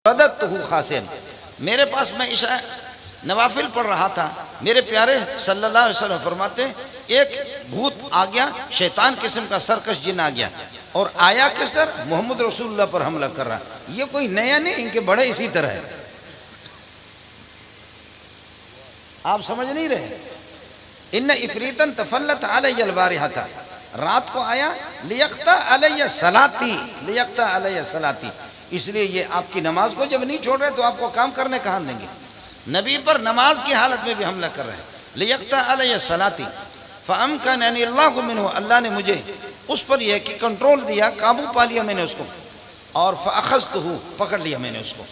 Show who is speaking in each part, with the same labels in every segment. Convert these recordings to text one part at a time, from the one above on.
Speaker 1: رددتہ خاسئا، میرے پاس میں عشاء نوافل پڑھ رہا تھا، میرے پیارے صلی اللہ علیہ وسلم فرماتے ہیں ایک بھوت آ گیا، شیطان قسم کا سرکش جن آ گیا اور آیا کس طرح؟ محمد رسول اللہ پر حملہ کر رہا۔ یہ کوئی نیا نہیں، ان کے بڑے اسی طرح ہے، آپ سمجھ نہیں رہے۔ ان افریتن تفلت علی البارحۃ، رات کو آیا لیقطع علی صلاتی، لیقطع علی صلاتی، اس لیے یہ آپ کی نماز کو جب نہیں چھوڑ رہے تو آپ کو کام کرنے کہاں دیں گے؟ نبی پر نماز کی حالت میں بھی حملہ کر رہے ہیں۔ لیقطع علی صلاتی فامکننی اللہ منہ، اللہ نے مجھے اس پر یہ کہ کنٹرول دیا، قابو پا لیا میں نے اس کو، اور فاخذتہ، پکڑ لیا میں نے اس کو،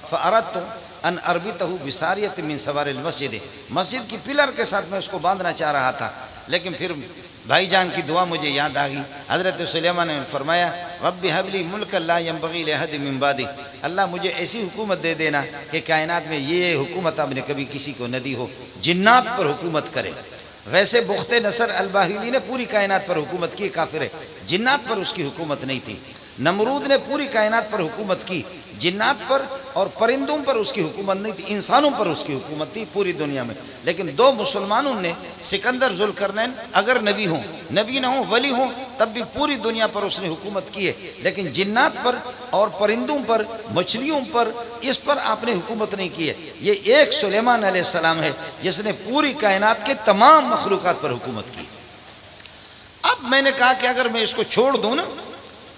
Speaker 1: فاردت ان اربطہ بساریۃ من سوار المسجد، مسجد کی پلر کے ساتھ میں اس کو باندھنا چاہ رہا تھا، لیکن پھر بھائی جان کی دعا مجھے یاد آ گئی۔ حضرت سلیمان نے فرمایا رب هب لی ملکا لا ينبغی لأحد من بعدی، اللہ مجھے ایسی حکومت دے دینا کہ کائنات میں یہ حکومت آپ نے کبھی کسی کو نہ دی ہو، جنات پر حکومت کرے۔ ویسے بخت نصر الباہلی نے پوری کائنات پر حکومت کی، کافر ہے، جنات پر اس کی حکومت نہیں تھی۔ نمرود نے پوری کائنات پر حکومت کی، جنات پر اور پرندوں پر اس کی حکومت نہیں تھی، انسانوں پر اس کی حکومت تھی پوری دنیا میں۔ لیکن دو مسلمانوں نے، سکندر ذوالقرنین اگر نبی ہوں، نبی نہ ہوں، ولی ہوں، تب بھی پوری دنیا پر اس نے حکومت کی ہے، لیکن جنات پر اور پرندوں پر، مچھلیوں پر، اس پر آپ نے حکومت نہیں کی ہے۔ یہ ایک سلیمان علیہ السلام ہے جس نے پوری کائنات کے تمام مخلوقات پر حکومت کی۔ اب میں نے کہا کہ اگر میں اس کو چھوڑ دوں نا،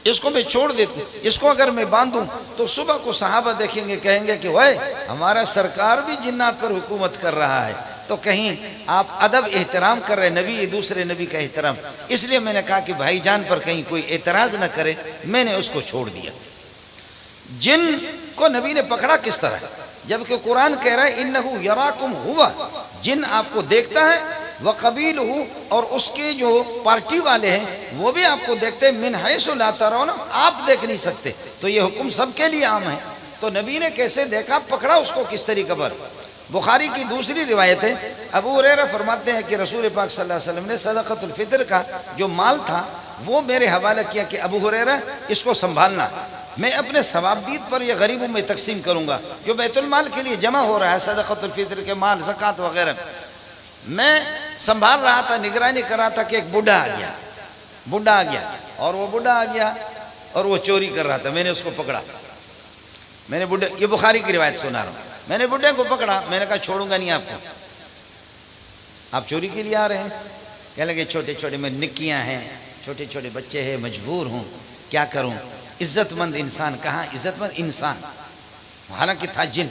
Speaker 1: اس کو میں چھوڑ دیتا، اس کو اگر میں باندھوں تو صبح کو صحابہ دیکھیں گے، کہیں گے کہ وے ہمارا سرکار بھی جنات پر حکومت کر رہا ہے، تو کہیں آپ ادب احترام کر رہے، نبی دوسرے نبی کا احترام۔ اس لیے میں نے کہا کہ بھائی جان پر کہیں کوئی اعتراض نہ کرے، میں نے اس کو چھوڑ دیا۔ جن کو نبی نے پکڑا کس طرح؟ جبکہ قرآن کہہ رہا ہے انہو یراکم ہوا، جن آپ کو دیکھتا ہے، وقبیلہ، اور اس کے جو پارٹی والے ہیں وہ بھی آپ کو دیکھتے ہیں، من حیث لا ترون، آپ دیکھ نہیں سکتے۔ تو یہ حکم سب کے لیے عام ہے، تو نبی نے کیسے دیکھا، پکڑا اس کو کس طریقے پر؟ بخاری کی دوسری روایت ہے، ابو ہریرہ فرماتے ہیں کہ رسول پاک صلی اللہ علیہ وسلم نے صدقۃ الفطر کا جو مال تھا وہ میرے حوالے کیا کہ ابو ہریرہ اس کو سنبھالنا، میں اپنے ثوابدید پر یہ غریبوں میں تقسیم کروں گا، جو بیت المال کے لیے جمع ہو رہا ہے، صدقۃ الفطر کے مال، زکوٰۃ وغیرہ۔ میں سنبھال رہا تھا، نگرانی کر رہا تھا کہ ایک بڈھا آ گیا، بڈھا آ گیا، اور وہ بڈھا آ گیا اور وہ چوری کر رہا تھا، میں نے اس کو پکڑا، میں نے بڈھے، یہ بخاری کی روایت سنا رہا ہوں، میں نے بڈھے کو پکڑا، میں نے کہا چھوڑوں گا نہیں آپ کو، آپ چوری کے لیے آ رہے ہیں؟ کہنے لگے چھوٹے چھوٹے میں نکیاں ہیں، چھوٹے چھوٹے بچے ہیں، مجبور ہوں، کیا کروں؟ عزت مند انسان، کہاں عزت مند انسان، حالانکہ تھا جن،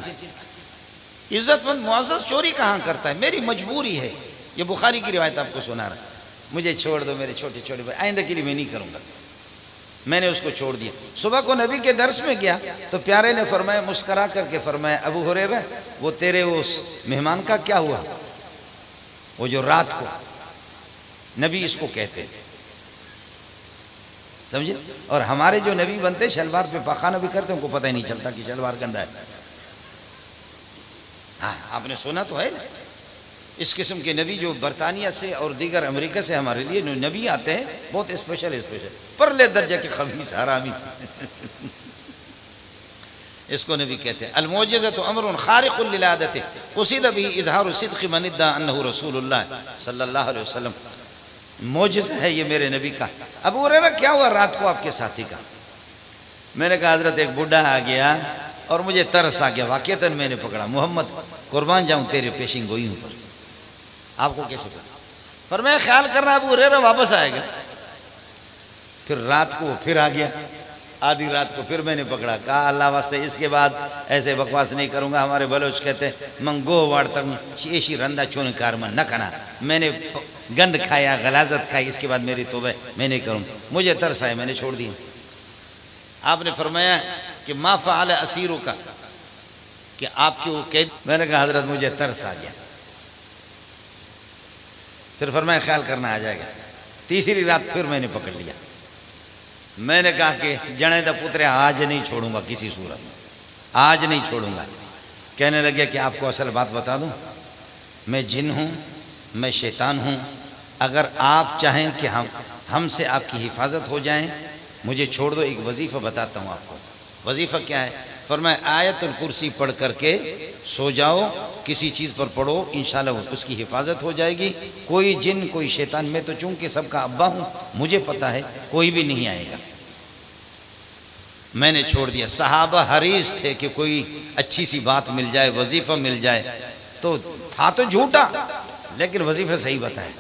Speaker 1: عزت مند معزز چوری کہاں کرتا ہے، میری مجبوری ہے۔ یہ بخاری کی روایت آپ کو سنا رہا، مجھے چھوڑ دو میرے چھوٹے چھوٹے بھائی، آئندہ کے لیے میں نہیں کروں گا۔ میں نے اس کو چھوڑ دیا۔ صبح کو نبی کے درس میں گیا تو پیارے نے فرمایا، مسکرا کر کے فرمایا، ابو ہریرہ وہ تیرے اس مہمان کا کیا ہوا؟ وہ جو رات کو، نبی اس کو کہتے ہیں، سمجھے؟ اور ہمارے جو نبی بنتے شلوار پہ پاخانہ بھی کرتے، ان کو پتہ ہی نہیں چلتا کہ شلوار گندا ہے۔ ہاں آپ نے سنا تو ہے نا، اس قسم کے نبی جو برطانیہ سے اور دیگر امریکہ سے ہمارے لیے نبی آتے ہیں، بہت اسپیشل پرلے درجے کے خبیث حرامی، اس کو نبی کہتے ہیں۔ المعجزۃ امر خارق للعادۃ قصد به اظہار صدق من ادعى انه رسول اللہ صلی اللہ علیہ وسلم، معجزہ ہے یہ میرے نبی کا۔ ابو ہریرہ کیا ہوا رات کو آپ کے ساتھی کا؟ میں نے کہا حضرت ایک بڈھا آ گیا اور مجھے ترس آ گیا، واقعتاً میں نے پکڑا، محمد قربان جاؤں تیرے پیشین گوئیوں پر، آپ کو کیسے پکڑا؟ پر میں خیال کر رہا ابو ہریرہ واپس آئے گا، پھر رات کو پھر آ گیا، آدھی رات کو پھر میں نے پکڑا، کہا اللہ واسطے اس کے بعد ایسے بکواس نہیں کروں گا، ہمارے بلوچ کہتے ہیں منگو واڑتا ایشی رندہ چون کارمن نہ کنا، میں نے گند کھایا، غلاظت کھائی، اس کے بعد میری توبہ میں نہیں کروں، مجھے ترس آئے، میں نے چھوڑ دیا۔ آپ نے فرمایا کہ ما فعل اسیروں کا، کہ آپ کی وہ قید، میں نے کہا حضرت مجھے ترس آ گیا، پھر فرمایا خیال کرنا آ جائے گا۔ تیسری رات پھر میں نے پکڑ لیا، میں نے کہا کہ جنے دا پترے آج نہیں چھوڑوں گا کسی صورت میں، آج نہیں چھوڑوں گا۔ کہنے لگے کہ آپ کو اصل بات بتا دوں، میں جن ہوں، میں شیطان ہوں، اگر آپ چاہیں کہ ہم سے آپ کی حفاظت ہو جائیں، مجھے چھوڑ دو، ایک وظیفہ بتاتا ہوں آپ کو، وظیفہ کیا ہے؟ فرمایا آیت الکرسی پڑھ کر کے سو جاؤ، کسی چیز پر پڑھو، انشاءاللہ اس کی حفاظت ہو جائے گی، کوئی جن کوئی شیطان، میں تو چونکہ سب کا ابا ہوں مجھے پتہ ہے کوئی بھی نہیں آئے گا، میں نے چھوڑ دیا۔ صحابہ حریص تھے کہ کوئی اچھی سی بات مل جائے، وظیفہ مل جائے، تو تھا تو جھوٹا لیکن وظیفہ صحیح بتایا۔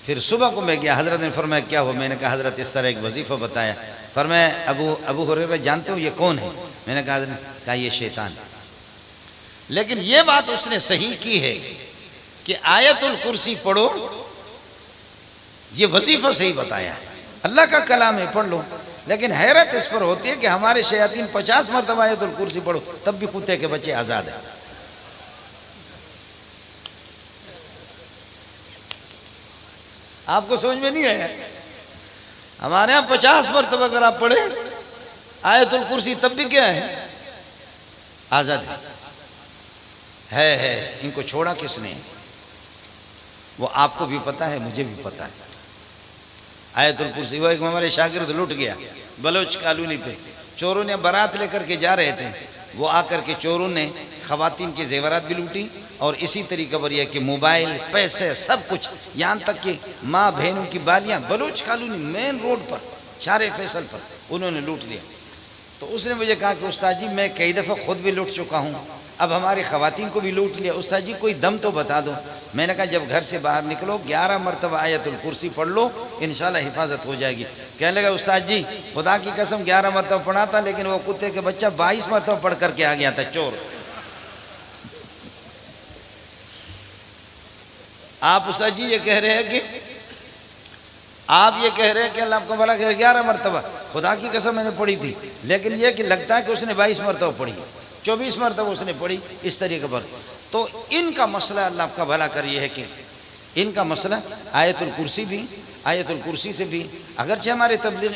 Speaker 1: پھر صبح کو میں گیا، حضرت نے فرمایا کیا ہو؟ میں نے کہا حضرت اس طرح ایک وظیفہ بتایا۔ فرمایا ابو ہریرہ جانتے ہو یہ کون ہے؟ میں نے کہا حضرت، کہا یہ شیطان۔ لیکن یہ بات اس نے صحیح کی ہے کہ آیت الکرسی پڑھو، یہ وظیفہ صحیح بتایا ہے، اللہ کا کلام ہے، پڑھ لو۔ لیکن حیرت اس پر ہوتی ہے کہ ہمارے شیاطین 50 مرتبہ آیت الکرسی پڑھو تب بھی کتے کے بچے آزاد ہیں۔ آپ کو سمجھ میں نہیں آیا؟ ہمارے ہاں 50 مرتبہ اگر آپ پڑھیں آیت الکرسی تب بھی کیا ہے؟ آزاد ہے۔ ان کو چھوڑا کس نے؟ وہ آپ کو بھی پتا ہے، مجھے بھی پتا ہے۔ آیت الکرسی، وہ ایک ہمارے شاگرد لٹ گیا بلوچ کالونی پہ، چوروں نے بارات لے کر کے جا رہے تھے، وہ آ کر کے چوروں نے خواتین کے زیورات بھی لوٹی، اور اسی طریقے پر یہ کہ موبائل، پیسے، سب کچھ، یہاں تک کہ ماں بہنوں کی بالیاں، بلوچ کالونی مین روڈ پر شارع فیصل پر انہوں نے لوٹ لیا۔ تو اس نے مجھے کہا کہ استاد جی میں کئی دفعہ خود بھی لوٹ چکا ہوں، اب ہماری خواتین کو بھی لوٹ لیا، استاد جی کوئی دم تو بتا دو۔ میں نے کہا جب گھر سے باہر نکلو 11 مرتبہ آیت الکرسی پڑھ لو، انشاءاللہ حفاظت ہو جائے گی۔ کہنے لگا استاد جی خدا کی قسم 11 مرتبہ پڑھا تھا، لیکن وہ کتے کے بچہ 22 مرتبہ پڑھ کر کے آ گیا تھا، چور۔ آپ استاد جی یہ کہہ رہے ہیں کہ اللہ آپ کو بھلا کہ 11 مرتبہ، خدا کی قسم میں نے پڑھی تھی، لیکن یہ کہ لگتا ہے کہ اس نے 22 مرتبہ پڑھی، 24 مرتبہ اس نے پڑھی، اس طریقے پر۔ تو ان کا مسئلہ اللہ آپ کا بھلا کر یہ ہے کہ ان کا مسئلہ آیت الکرسی سے بھی اگرچہ ہمارے تبلیغ